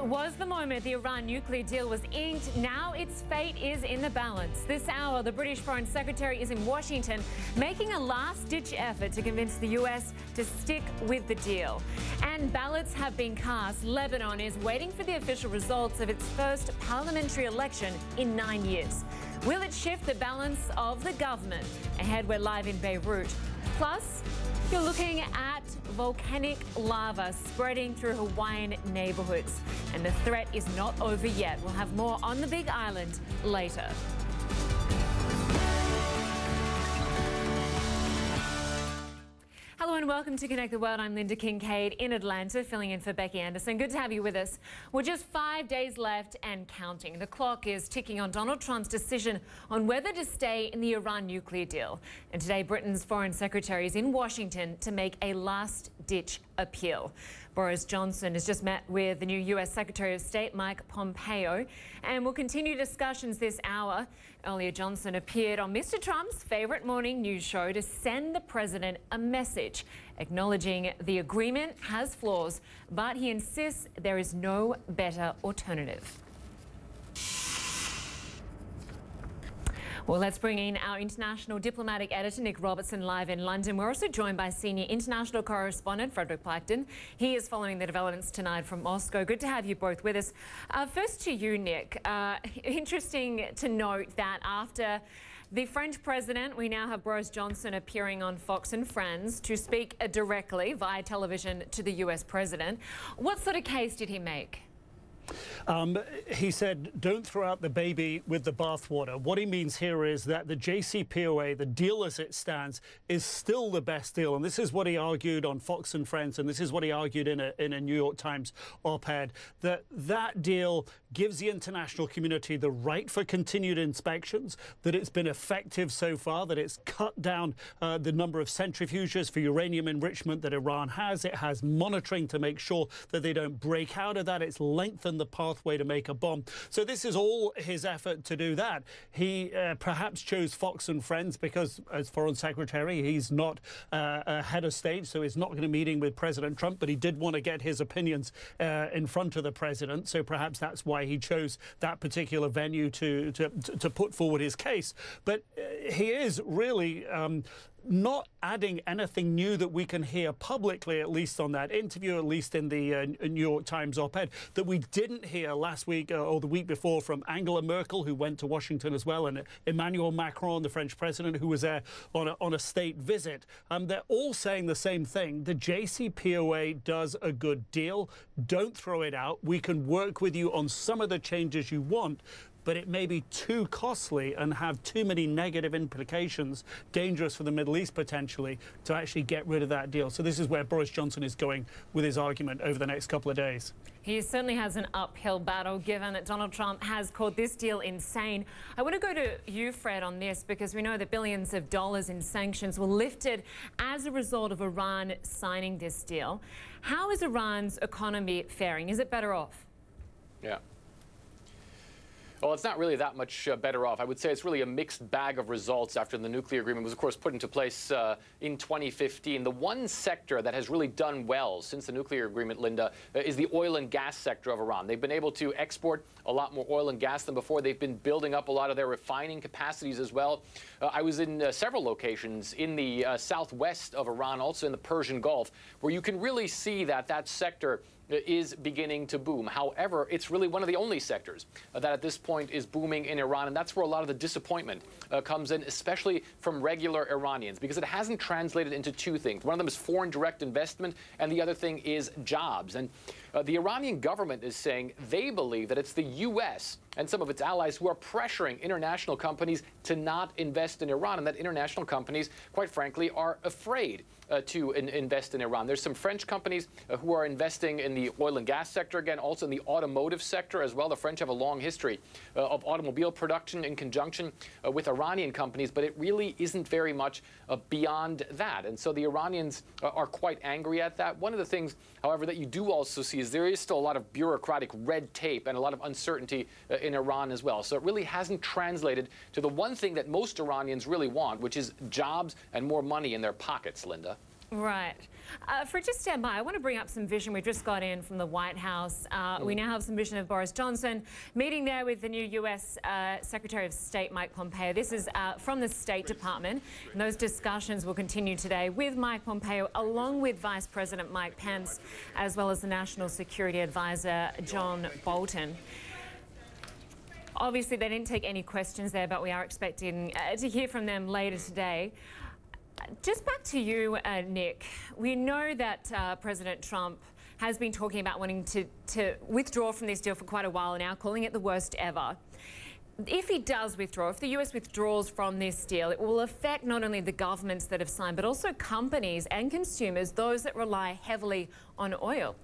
was the moment the Iran nuclear deal was inked. Now its fate is in the balance. This hour, the British Foreign Secretary is in Washington making a last-ditch effort to convince the US to stick with the deal. And ballots have been cast. Lebanon is waiting for the official results of its first parliamentary election in 9 years. Will it shift the balance of the government? Ahead, we're live in Beirut. Plus, you're looking at volcanic lava spreading through Hawaiian neighbourhoods. And the threat is not over yet. We'll have more on the Big Island later. Hello and welcome to Connect the World. I'm Lynda Kinkade in Atlanta, filling in for Becky Anderson. Good to have you with us. We're just 5 days left and counting. The clock is ticking on Donald Trump's decision on whether to stay in the Iran nuclear deal. And today, Britain's Foreign Secretary is in Washington to make a last-ditch appeal. Boris Johnson has just met with the new US Secretary of State, Mike Pompeo, and will continue discussions this hour. Earlier, Johnson appeared on Mr. Trump's favourite morning news show to send the president a message, acknowledging the agreement has flaws, but he insists there is no better alternative. Well, let's bring in our international diplomatic editor, Nic Robertson, live in London. We're also joined by senior international correspondent Frederick Plietgen. He is following the developments tonight from Moscow. Good to have you both with us. First to you, Nic. Interesting to note that after the French president, we now have Boris Johnson appearing on Fox and Friends to speak directly via television to the US president. What sort of case did he make? He said, don't throw out the baby with the bathwater. What he means here is that the JCPOA, the deal as it stands, is still the best deal. And this is what he argued on Fox and Friends, and this is what he argued in a New York Times op-ed, that deal gives the international community the right for continued inspections, that it's been effective so far, that it's cut down the number of centrifuges for uranium enrichment that Iran has. It has monitoring to make sure that they don't break out of that. It's lengthened the pathway to make a bomb. So this is all his effort to do that. He perhaps chose Fox and Friends because, as Foreign Secretary, he's not a head of state, so he's not going to be meeting with President Trump, but he did want to get his opinions in front of the president. So perhaps that's why he chose that particular venue to put forward his case. But he is really not adding anything new that we can hear publicly, at least on that interview, at least in the New York Times op-ed, that we didn't hear last week or the week before from Angela Merkel, who went to Washington as well, and Emmanuel Macron, the French president, who was there on a state visit. They're all saying the same thing. The JCPOA does a good deal. Don't throw it out. We can work with you on some of the changes you want, but it may be too costly and have too many negative implications, dangerous for the Middle East potentially, to actually get rid of that deal. So this is where Boris Johnson is going with his argument over the next couple of days. He certainly has an uphill battle, given that Donald Trump has called this deal insane. I want to go to you, Fred, on this, because we know that billions of dollars in sanctions were lifted as a result of Iran signing this deal. How is Iran's economy faring? Is it better off? Yeah. Well, it's not really that much better off. I would say it's really a mixed bag of results after the nuclear agreement was, of course, put into place in 2015. The one sector that has really done well since the nuclear agreement, Lynda, is the oil and gas sector of Iran. They've been able to export a lot more oil and gas than before. They've been building up a lot of their refining capacities as well. I was in several locations in the southwest of Iran, also in the Persian Gulf, where you can really see that sector is beginning to boom. However, it's really one of the only sectors that at this point is booming in Iran, and that's where a lot of the disappointment comes in, especially from regular Iranians, because it hasn't translated into two things. One of them is foreign direct investment, and the other thing is jobs. And the Iranian government is saying they believe that it's the U.S. and some of its allies who are pressuring international companies to not invest in Iran, and that international companies, quite frankly, are afraid to invest in Iran. There's some French companies who are investing in the oil and gas sector, again, also in the automotive sector as well. The French have a long history of automobile production in conjunction with Iranian companies, but it really isn't very much beyond that. And so the Iranians are quite angry at that. One of the things, however, that you do also see is there is still a lot of bureaucratic red tape and a lot of uncertainty in Iran as well. So it really hasn't translated to the one thing that most Iranians really want, which is jobs and more money in their pockets, Lynda. Right. For just stand by, I want to bring up some vision we've just got in from the White House. We now have some vision of Boris Johnson meeting there with the new US Secretary of State Mike Pompeo. This is from the State Department. And those discussions will continue today with Mike Pompeo along with Vice President Mike Pence, as well as the National Security Advisor John Bolton. Obviously, they didn't take any questions there, but we are expecting to hear from them later today. Just back to you, Nic. We know that President Trump has been talking about wanting to withdraw from this deal for quite a while now, calling it the worst ever. If he does withdraw, if the US withdraws from this deal, it will affect not only the governments that have signed, but also companies and consumers, those that rely heavily on oil.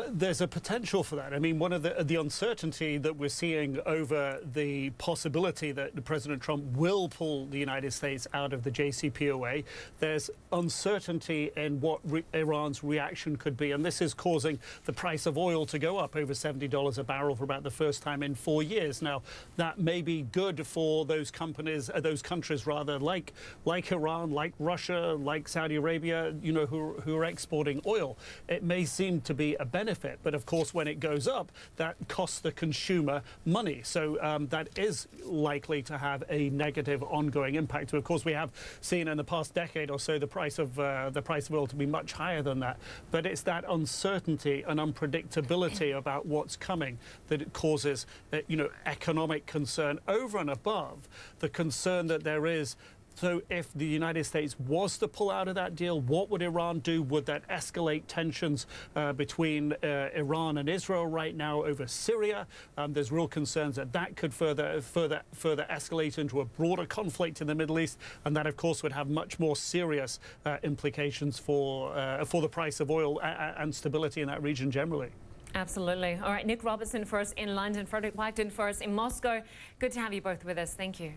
There's a potential for that. I mean, one of the uncertainty that we're seeing over the possibility that President Trump will pull the United States out of the JCPOA, there's uncertainty in what Iran's reaction could be. And this is causing the price of oil to go up over $70 a barrel for about the first time in 4 years. Now, that may be good for those companies, those countries rather, like Iran, like Russia, like Saudi Arabia, you know, who are exporting oil. It may seem to be a benefit, but of course when it goes up, that costs the consumer money. So that is likely to have a negative ongoing impact. Of course, we have seen in the past decade or so the price of oil to be much higher than that. But it's that uncertainty and unpredictability about what's coming that it causes, you know, economic concern over and above the concern that there is. So if the United States was to pull out of that deal, what would Iran do? Would that escalate tensions between Iran and Israel right now over Syria? There's real concerns that that could further escalate into a broader conflict in the Middle East, and that, of course, would have much more serious implications for the price of oil and stability in that region generally. Absolutely. All right, Nic Robertson for us in London, Frederick Plietgen for us in Moscow. Good to have you both with us. Thank you.